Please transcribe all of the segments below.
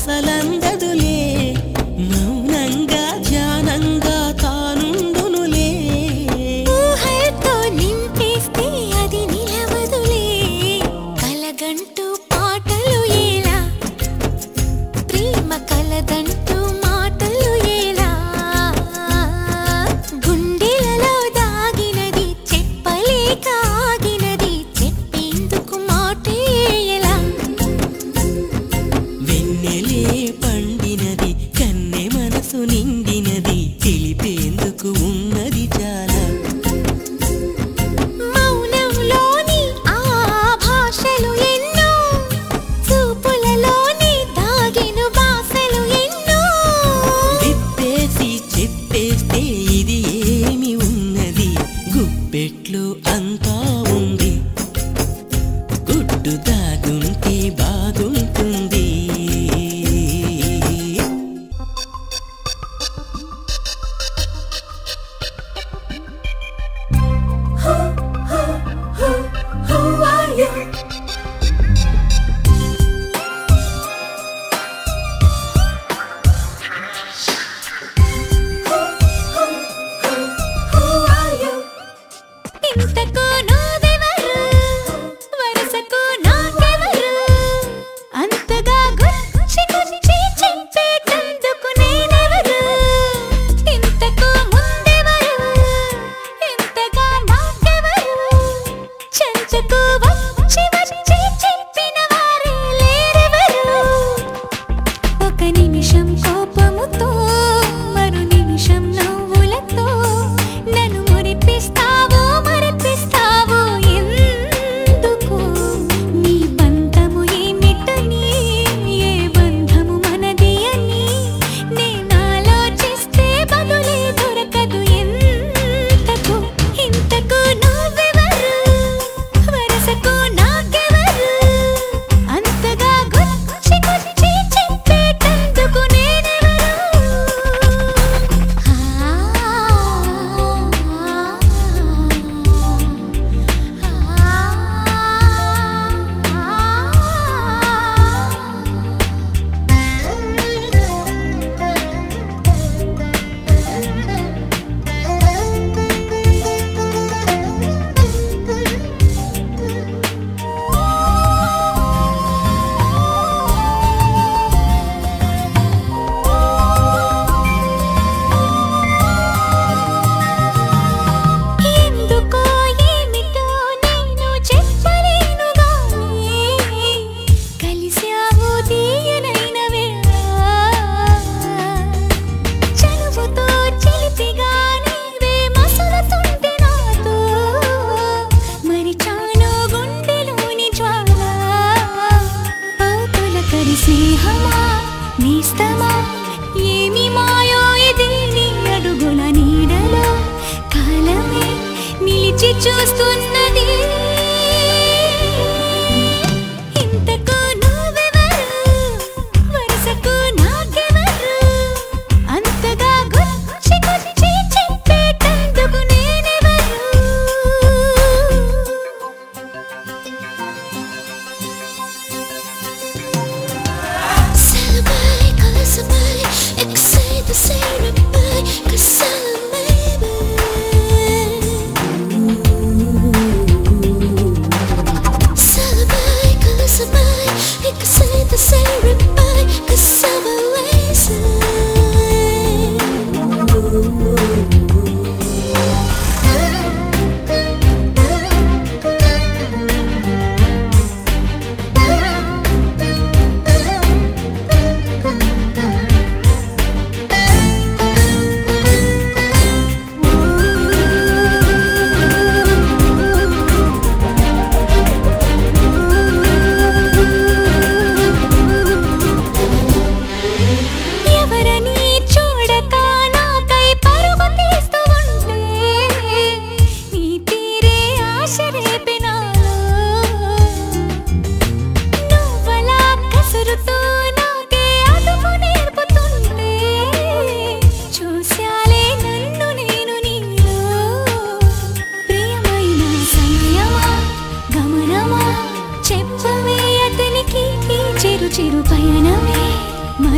అసలందదులే మౌనంగా ధ్యానంగా తానుండునులే ఊహలతో నింపేస్తే అది నిలవదులే కలగంటూ పాటలు ఎలా ప్రేమ కలదంటూ మాటలు ఎలా గుండెలలో దాగినది చెప్పలేక ఆగినది చెప్పేందుకు మాటే ఎలా వెన్నెలే పండినది కన్నె మనసు నిండినది తెలిపేందుకు ఉన్నది చాలా మౌనంలోని ఆ భాషలు ఎన్నో చూపులలోని దాగిన భాషలు ఎన్నో విప్పేసి చెప్పేస్తే ఇది ఏమి ఉన్నది గుప్పెట్లో అంతా ఉంది గుడ్డు దాగుంటే బాగుంటుంది ఇంతకు నువ్వెవరు వరసకు నాకెవరు అంతగా గుచ్చి గుచ్చి చెప్పేటందుకు నేనెవరు ఇంతకు ముందెవరు ఎంతగా నాకెవరు చెంచకు వచ్చి వచ్చి చెప్పిన వారే లేరెవరు ఒక నిమిషం కోపముతో మరు నిమిషం నవ్వులతో నన్ను మురిపిస్తావో మరిపిస్తావో ఎందుకు నీ బంధము ఏమిటని ఏ బంధము మనది అని నేను ఆలోచిస్తే బదులే దొరకదు ఎంతకు ఇంతకు నువ్వెవరు వరసకు నాకెవరు అంతగా గుచ్చి గుచ్చి చెప్పేటందుకు నేనెవరు ఎందుకో ఏమిటో నేను చెప్పలేను గానీ కలిసావు తీయనైన వేళ చనువుతో చిలిపిగా నీవే మసులుతుంటే నాతో మరిచాను గుండెలోని జ్వాల తొలకరి స్నేహమా నేస్తమా ఏమి మాయో ఇది నీ అడుగుల నీడలో కాలమే నిలిచి చూస్తున్నది ఇంతకు నువ్వెవరు వరసకు నాకెవరు అంతగా గుచ్చి గుచ్చి చెప్పేటందుకు నేనెవరు Celebrate, color somebody, excite the ceremony, 'cause I'm a baby.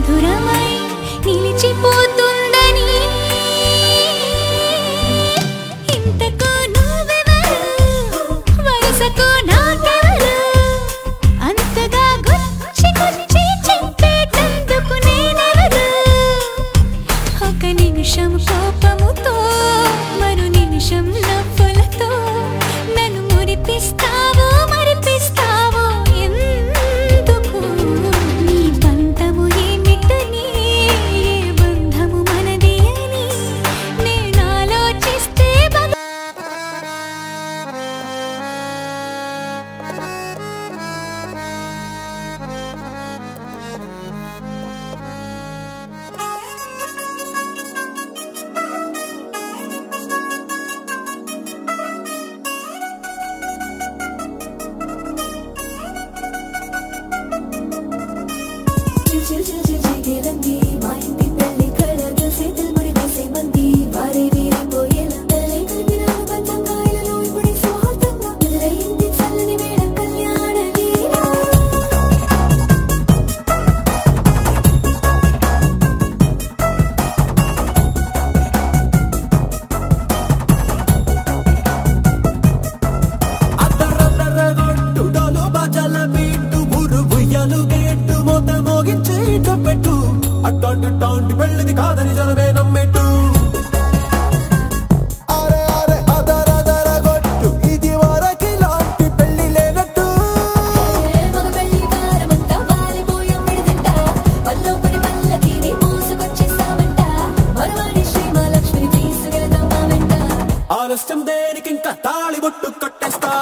మధురమై నిలిచిపోతుందని ఇంతకు నువ్వెవరు వరసకు నాకెవరు అంతగా గుచ్చి గుచ్చి చింపేటందుకు నేనెవరు ఒక నిమిషం కోపముతో మరు నిమిషం నవ్వులతో నన్ను మురిపిస్తావో మరిపిస్తావో ఎందుకు నీ బంధము ఏమిటని ఏ బంధము మనది అని నేను ఆలోచిస్తే అట్టాంటి పెళ్ళిది కాదని జనమే నమ్మెట్టు అరే అరే అదరదర గొట్టు ఇది వరకి లాంటి పెళ్లి లేనట్టు మగ పెళ్లి వారమంతా వాలిపోయాం విడదంట పల్లోపడి పల్లకి నీ మోసుకొచ్చేసావంట మరవాడి శ్రీ మహాలక్ష్మిని తీసుకెళ్దాం మా వెంట ఆలస్యం దేనికింకా తాళి బొట్టు కట్టేస్తా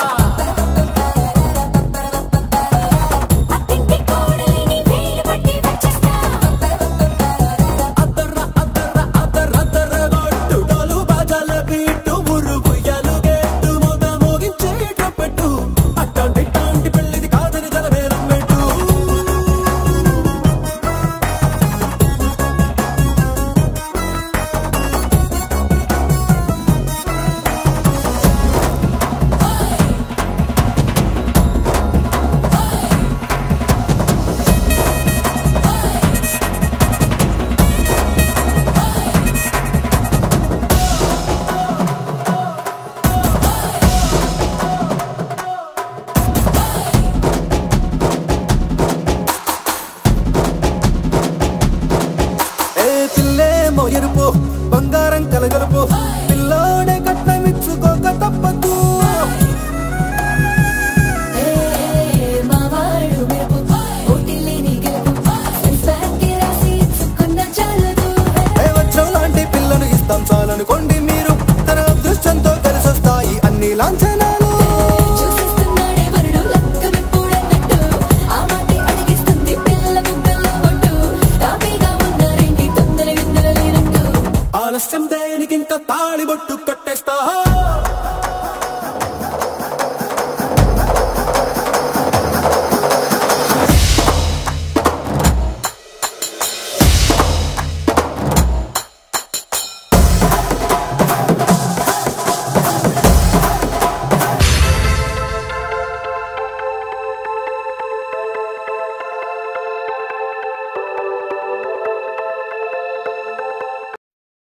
ఎరుపు బంగారం కలగలుపు పిల్లోడే కట్టమిచ్చుకోక తప్పదు లాంటి పిల్లను ఇస్తాం చాలనుకోండి మీరు తన అదృష్టంతో కలిసొస్తాయి అన్ని లాంఛనాలు ఆలస్యం దేనికింత తాళి బొట్టు కట్టేస్తా